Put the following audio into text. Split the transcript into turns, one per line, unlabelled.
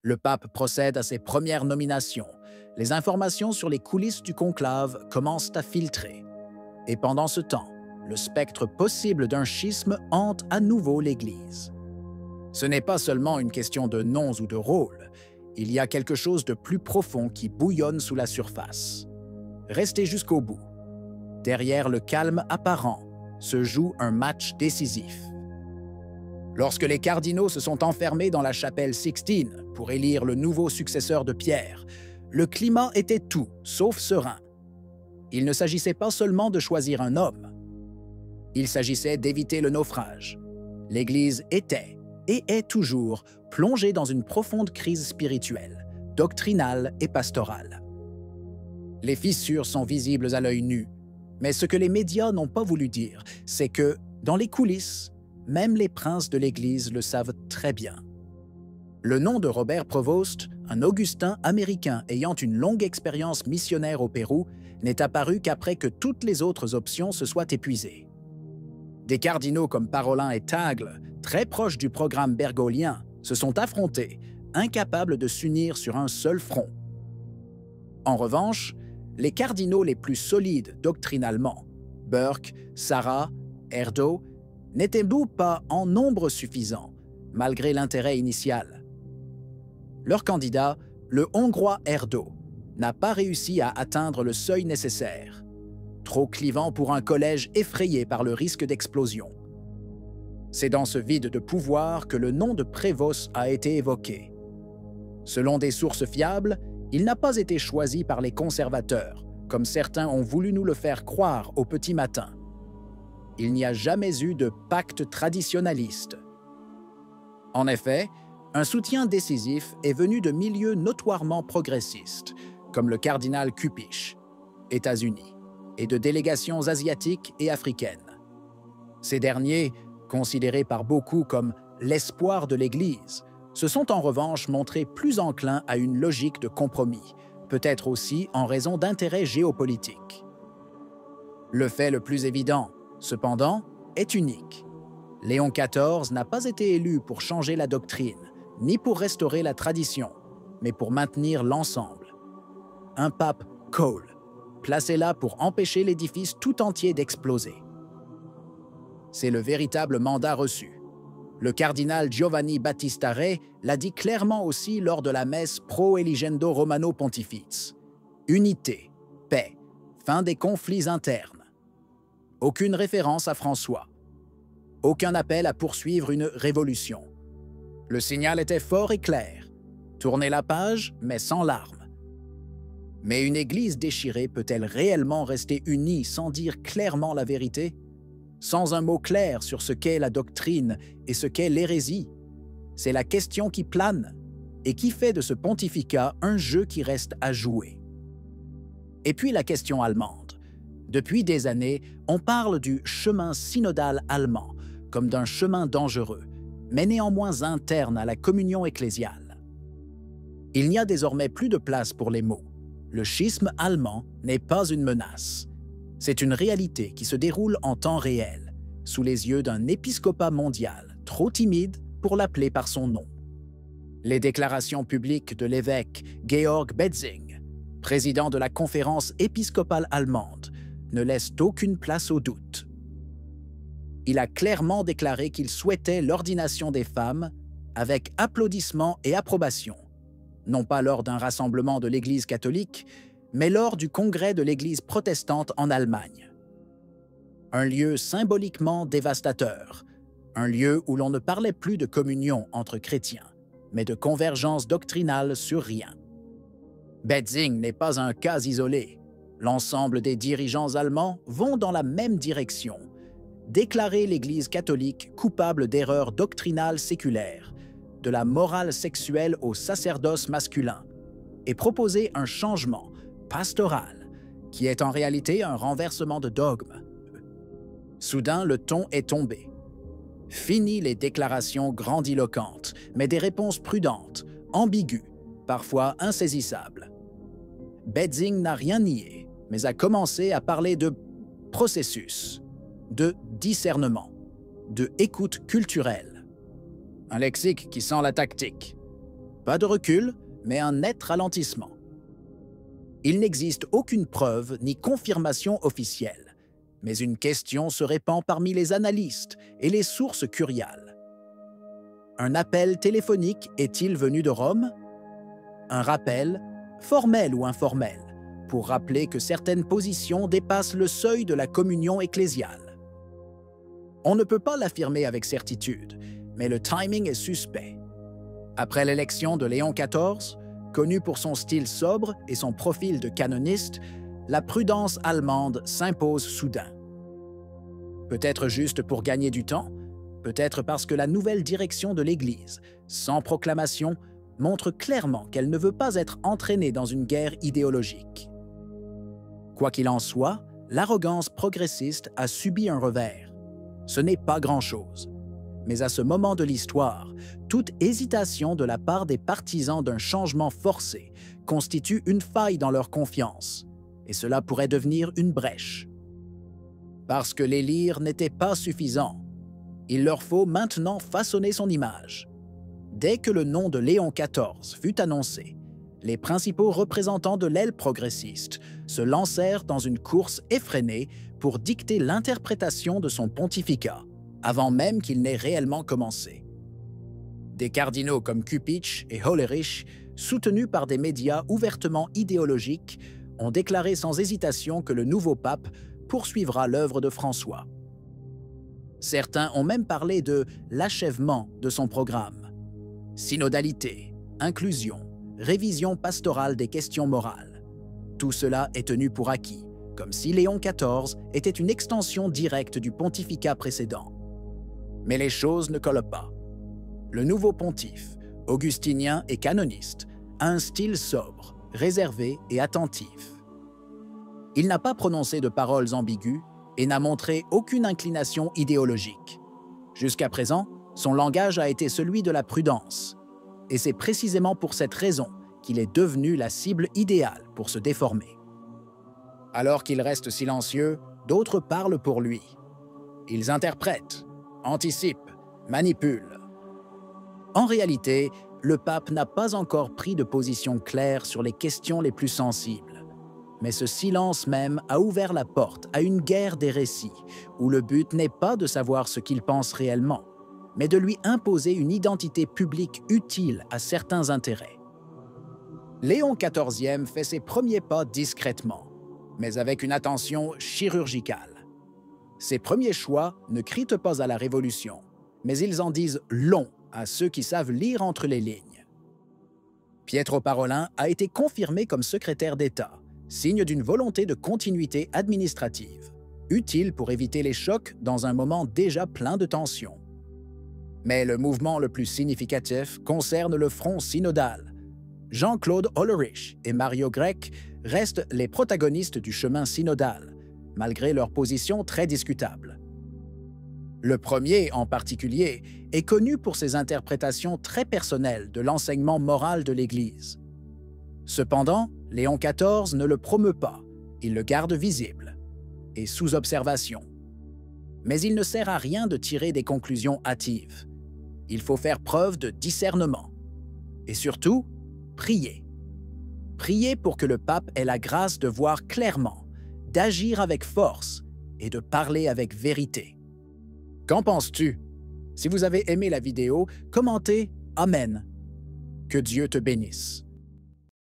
Le pape procède à ses premières nominations. Les informations sur les coulisses du conclave commencent à filtrer. Et pendant ce temps, le spectre possible d'un schisme hante à nouveau l'Église. Ce n'est pas seulement une question de noms ou de rôles, il y a quelque chose de plus profond qui bouillonne sous la surface. Restez jusqu'au bout. Derrière le calme apparent se joue un match décisif. Lorsque les cardinaux se sont enfermés dans la chapelle Sixtine pour élire le nouveau successeur de Pierre, le climat était tout sauf serein. Il ne s'agissait pas seulement de choisir un homme. Il s'agissait d'éviter le naufrage. L'Église était, et est toujours, plongée dans une profonde crise spirituelle, doctrinale et pastorale. Les fissures sont visibles à l'œil nu, mais ce que les médias n'ont pas voulu dire, c'est que, dans les coulisses, même les princes de l'Église le savent très bien. Le nom de Robert Prevost, un Augustin américain ayant une longue expérience missionnaire au Pérou, n'est apparu qu'après que toutes les autres options se soient épuisées. Des cardinaux comme Parolin et Tagle, très proches du programme bergolien, se sont affrontés, incapables de s'unir sur un seul front. En revanche, les cardinaux les plus solides doctrinalement, Burke, Sarah, Erdo, n'étaient pas en nombre suffisant, malgré l'intérêt initial. Leur candidat, le Hongrois Erdo, n'a pas réussi à atteindre le seuil nécessaire, trop clivant pour un collège effrayé par le risque d'explosion. C'est dans ce vide de pouvoir que le nom de Prévost a été évoqué. Selon des sources fiables, il n'a pas été choisi par les conservateurs, comme certains ont voulu nous le faire croire au petit matin. Il n'y a jamais eu de pacte traditionnaliste. En effet, un soutien décisif est venu de milieux notoirement progressistes, comme le cardinal Cupich, États-Unis, et de délégations asiatiques et africaines. Ces derniers, considérés par beaucoup comme l'espoir de l'Église, se sont en revanche montrés plus enclins à une logique de compromis, peut-être aussi en raison d'intérêts géopolitiques. Le fait le plus évident, cependant, est unique. Léon XIV n'a pas été élu pour changer la doctrine, ni pour restaurer la tradition, mais pour maintenir l'ensemble. Un pape Cole, placé là pour empêcher l'édifice tout entier d'exploser. C'est le véritable mandat reçu. Le cardinal Giovanni Battista Re l'a dit clairement aussi lors de la messe Pro Eligendo Romano Pontifice. Unité, paix, fin des conflits internes. Aucune référence à François. Aucun appel à poursuivre une révolution. Le signal était fort et clair. Tourner la page, mais sans larmes. Mais une Église déchirée peut-elle réellement rester unie sans dire clairement la vérité? Sans un mot clair sur ce qu'est la doctrine et ce qu'est l'hérésie? C'est la question qui plane et qui fait de ce pontificat un jeu qui reste à jouer. Et puis la question allemande. Depuis des années, on parle du chemin synodal allemand comme d'un chemin dangereux, mais néanmoins interne à la communion ecclésiale. Il n'y a désormais plus de place pour les mots. Le schisme allemand n'est pas une menace. C'est une réalité qui se déroule en temps réel, sous les yeux d'un épiscopat mondial, trop timide pour l'appeler par son nom. Les déclarations publiques de l'évêque Georg Betzing, président de la conférence épiscopale allemande, ne laissent aucune place au doute. Il a clairement déclaré qu'il souhaitait l'ordination des femmes avec applaudissements et approbation, non pas lors d'un rassemblement de l'Église catholique, mais lors du congrès de l'Église protestante en Allemagne. Un lieu symboliquement dévastateur, un lieu où l'on ne parlait plus de communion entre chrétiens, mais de convergence doctrinale sur rien. Betzing n'est pas un cas isolé. L'ensemble des dirigeants allemands vont dans la même direction, déclarer l'Église catholique coupable d'erreurs doctrinales séculaires, de la morale sexuelle au sacerdoce masculin, et proposer un changement pastoral, qui est en réalité un renversement de dogme. Soudain, le ton est tombé. Fini les déclarations grandiloquentes, mais des réponses prudentes, ambiguës, parfois insaisissables. Betzing n'a rien nié, mais a commencé à parler de processus, de discernement, de écoute culturelle. Un lexique qui sent la tactique. Pas de recul, mais un net ralentissement. Il n'existe aucune preuve ni confirmation officielle, mais une question se répand parmi les analystes et les sources curiales. Un appel téléphonique est-il venu de Rome? Un rappel, formel ou informel, pour rappeler que certaines positions dépassent le seuil de la communion ecclésiale. On ne peut pas l'affirmer avec certitude, mais le timing est suspect. Après l'élection de Léon XIV, connu pour son style sobre et son profil de canoniste, la prudence allemande s'impose soudain. Peut-être juste pour gagner du temps, peut-être parce que la nouvelle direction de l'Église, sans proclamation, montre clairement qu'elle ne veut pas être entraînée dans une guerre idéologique. Quoi qu'il en soit, l'arrogance progressiste a subi un revers. Ce n'est pas grand-chose. Mais à ce moment de l'histoire, toute hésitation de la part des partisans d'un changement forcé constitue une faille dans leur confiance, et cela pourrait devenir une brèche. Parce que l'élire n'était pas suffisant, il leur faut maintenant façonner son image. Dès que le nom de Léon XIV fut annoncé, les principaux représentants de l'aile progressiste se lancèrent dans une course effrénée pour dicter l'interprétation de son pontificat, avant même qu'il n'ait réellement commencé. Des cardinaux comme Cupich et Hollerich, soutenus par des médias ouvertement idéologiques, ont déclaré sans hésitation que le nouveau pape poursuivra l'œuvre de François. Certains ont même parlé de l'achèvement de son programme. Synodalité, inclusion, révision pastorale des questions morales. Tout cela est tenu pour acquis, comme si Léon XIV était une extension directe du pontificat précédent. Mais les choses ne collent pas. Le nouveau pontife, augustinien et canoniste, a un style sobre, réservé et attentif. Il n'a pas prononcé de paroles ambiguës et n'a montré aucune inclination idéologique. Jusqu'à présent, son langage a été celui de la prudence. Et c'est précisément pour cette raison qu'il est devenu la cible idéale pour se déformer. Alors qu'il reste silencieux, d'autres parlent pour lui. Ils interprètent, anticipent, manipulent. En réalité, le pape n'a pas encore pris de position claire sur les questions les plus sensibles. Mais ce silence même a ouvert la porte à une guerre des récits, où le but n'est pas de savoir ce qu'il pense réellement, mais de lui imposer une identité publique utile à certains intérêts. Léon XIV fait ses premiers pas discrètement, mais avec une attention chirurgicale. Ses premiers choix ne crient pas à la Révolution, mais ils en disent long à ceux qui savent lire entre les lignes. Pietro Parolin a été confirmé comme secrétaire d'État, signe d'une volonté de continuité administrative, utile pour éviter les chocs dans un moment déjà plein de tensions. Mais le mouvement le plus significatif concerne le front synodal. Jean-Claude Hollerich et Mario Grech restent les protagonistes du chemin synodal, malgré leur position très discutable. Le premier, en particulier, est connu pour ses interprétations très personnelles de l'enseignement moral de l'Église. Cependant, Léon XIV ne le promeut pas, il le garde visible et sous observation. Mais il ne sert à rien de tirer des conclusions hâtives. Il faut faire preuve de discernement. Et surtout, prier. Prier pour que le pape ait la grâce de voir clairement, d'agir avec force et de parler avec vérité. Qu'en penses-tu? Si vous avez aimé la vidéo, commentez « Amen ». Que Dieu te bénisse.